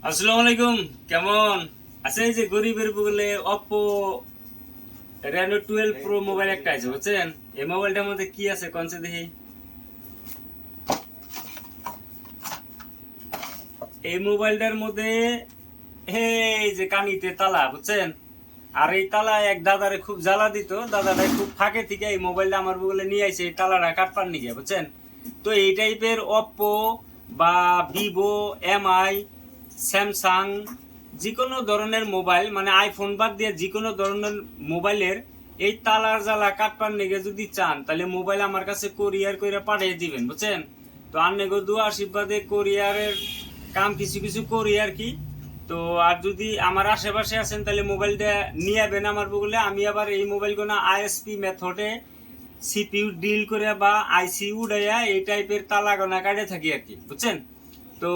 আসসালামু আলাইকুম। কেমন আছেন? এই যে গরিবের বলে অপো রেনো 12 প্রো মোবাইল একটা আছে, বুঝছেন? এই মোবাইলটার মধ্যে কি আছে কোনছে দেখি। এই মোবাইলটার মধ্যে এই যে কানিতে তালা, বুঝছেন? আর এই তালা এক দাদারে খুব জ্বালা দিত, দাদাটা খুব ফাঁকে থেকে এই মোবাইলটা আমার বলে নিয়ে আইছে এই তালাটা কাটপার নিয়ে, বুঝছেন? তো এই টাইপের অপো বা ভিভো, এমআই, স্যামসাং, যে কোনো ধরনের মোবাইল মানে আইফোন বাদ দিয়ে যে কোনো ধরনের মোবাইলের এই তালার জ্বালা কাটপার নিগে যদি চান তাহলে মোবাইল আমার কাছে কোরিয়ার করে পাঠিয়ে দিবেন, বুঝছেন? তো আন্নেগো দোয়া আশীর্বাদে কোরিয়ারের কাম কিছু কিছু করি আর কি। তো আর যদি আমার আশেপাশে আছেন তাহলে মোবাইলটা নিয়ে যাবেন আমার বলে। আমি আবার এই মোবাইলগুলো আইএসপি মেথডে সিপিইউ ডিল করে বা আইসি উড়াইয়া এই টাইপের তালা গোনা কাটে থাকি আর কি, বুঝছেন? তো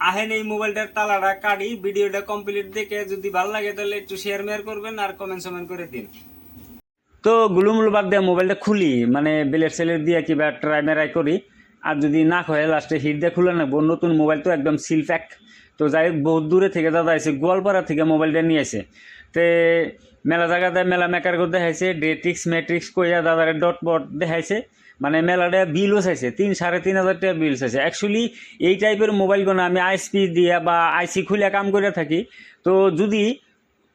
আহেন এই মোবাইলটার তালাটা কাটি। ভিডিওটা কমপ্লিট দেখে যদি ভালো লাগে তাহলে একটু শেয়ার মেয়ার করবেন আর কমেন্ট সমেন্ট করে দিন। তো গুলুমুলু বাদ দিয়ে মোবাইলটা খুলি, মানে বেলের সেলের দিয়ে কিবা ট্রাই মেরাই করি। আর যদি না হয় লাস্টে হিট দিয়ে খুলে নেবো। নতুন মোবাইল তো একদম সিল প্যাক। তো যাই হোক, বহুত দূরে থেকে দাদা এসে গোয়ালপাড়া থেকে মোবাইলটা নিয়ে আসে। তে মেলা জায়গাতে মেলা মেকার করে দেখাইছে, ডেট্রিক্স ম্যাট্রিক্স কইয়া দাদারে ডট বট দেখাইছে। মানে মেলাটা বিলও চাইছে, 3,500 টাকা বিল চাইছে। অ্যাকচুয়ালি এই টাইপের মোবাইলগুলো আমি আইএসপি দিয়ে বা আইসি খুলে কাম করে থাকি। তো যদি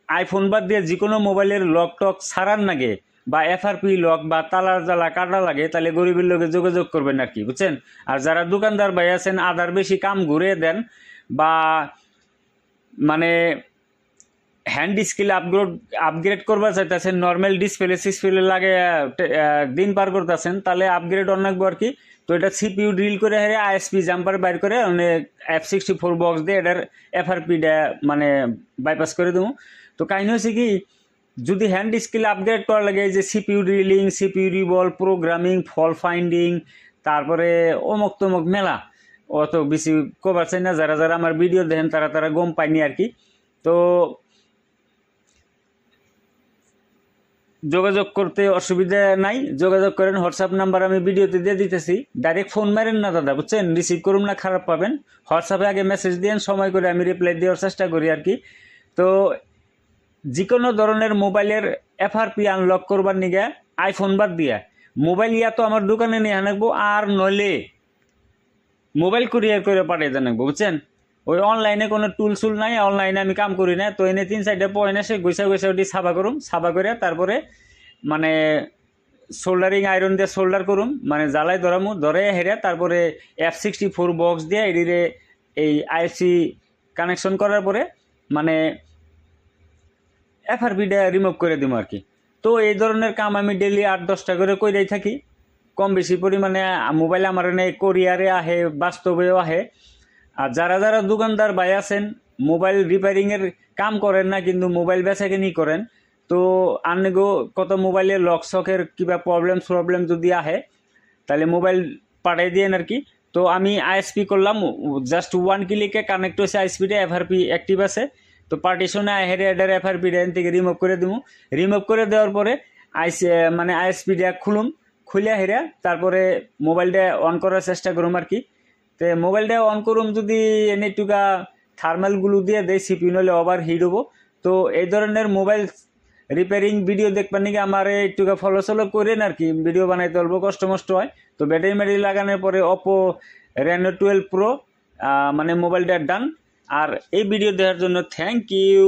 আইফোন বাদ দিয়ে যে কোনো মোবাইলের লক টক ছাড়ার নাগে বা এফআরপি লক বা তালার জ্বালা কাটা লাগে তাহলে গরিবের লোকে যোগাযোগ করবেন আর কি, বুঝছেন? আর যারা দোকানদার ভাই আছেন আদার বেশি কাম ঘুরে দেন বা মানে হ্যান্ড স্কিল আপগ্রেড করবার চাইতেছেন, নর্মাল ডিসপ্লে সিসপ্লে লাগে দিন পার করতেছেন, তাহলে আপগ্রেড অনেকবো আর কি। তো এটা সিপিইউ ড্রিল করে হেরে আইএসপি জাম্পার বাইর করে অনেক F64 বক্স দিয়ে এটার এফআরপিটা মানে বাইপাস করে দেবো। তো কাহিনী হচ্ছে কি, যদি হ্যান্ড স্কিল আপগ্রেড করা লাগে যে সিপিইউ ড্রিলিং, সিপিইউ রিভল, প্রোগ্রামিং, ফল ফাইন্ডিং, তারপরে অমুক তমুক মেলা, অত বেশি কবার চাই না। যারা যারা আমার ভিডিও দেখেন তারা তারা গম পায়নি আর কি। তো যোগাযোগ করতে অসুবিধা নাই, যোগাযোগ করেন। হোয়াটসঅ্যাপ নাম্বার আমি ভিডিওতে দিয়ে দিতেছি। ডাইরেক্ট ফোন মারেন না দাদা, বুঝছেন? রিসিভ করুন না, খারাপ পাবেন। হোয়াটসঅ্যাপে আগে মেসেজ দিন, সময় করে আমি রিপ্লাই দেওয়ার চেষ্টা করি আর কি। তো যে কোনো ধরনের মোবাইলের এফআরপি আনলক করবার নিগে আইফোন বাদ দিয়া মোবাইল ইয়া তো আমার দোকানে নিয়ে আনবো, আর নইলে মোবাইল কুরিয়ার করে পাঠিয়ে দেন, বুঝছেন? ওই অনলাইনে কোনো টুল সুল নাই, অনলাইনে আমি কাম করি না। তো এনে 3-4টা পয়েন্ট এসে গুছা গুছা ওটি সাফা করুম, সাফা করে তারপরে মানে সোল্ডারিং আয়রন দিয়ে সোল্ডার করুম, মানে জ্বালাই ধরামু, ধরে হেরে তারপরে F64 বক্স দিয়ে এডিরে এই আইসি কানেকশন করার পরে মানে এফআরপিটা রিমুভ করে দিব আর কি। তো এই ধরনের কাম আমি ডেলি 8-10টা করে কইরাই থাকি। কম বেশি পরিমাণে মোবাইল আমার এনে কোরিয়ারে আহে, বাস্তবেও আহে। আর যারা যারা দোকানদার ভাই আছেন মোবাইল রিপেয়ারিংয়ের কাম করেন না কিন্তু মোবাইল বেচাকেনি করেন, তো আনগো কত মোবাইলের লক শকের কিবা প্রবলেম যদি আহে তাহলে মোবাইল পাঠাই দিয়েন আর কি। তো আমি আইএসপি করলাম, জাস্ট 1 ক্লিকে কানেক্ট হয়েছে আইএসপিটা, এফআরপি অ্যাক্টিভ আছে। তো পার্টিশনে হেডে হেডার এফআরপিটা এন থেকে রিমুভ করে দিব। রিমুভ করে দেওয়ার পরে মানে আইএসপিটা খুলুম, খুলে হেরে তারপরে মোবাইলটা অন করার চেষ্টা করুম আর কি। তো মোবাইলটা অন করুম যদি এনে টুকা থার্মালগুলো দিয়ে দেয়, সিপিইউ নইলে ওভার হিট হবো। তো এই ধরনের মোবাইল রিপেয়ারিং ভিডিও দেখবার নাকি আমার একটুকা ফলো সলো করেন আর কি। ভিডিও বানাইতে অল্প কষ্ট মষ্ট হয়। তো ব্যাটারি ম্যাটারি লাগানোর পরে অপো রেনো 12 প্রো মানে মোবাইলটা ডান। আর এই ভিডিও দেখার জন্য থ্যাংক ইউ।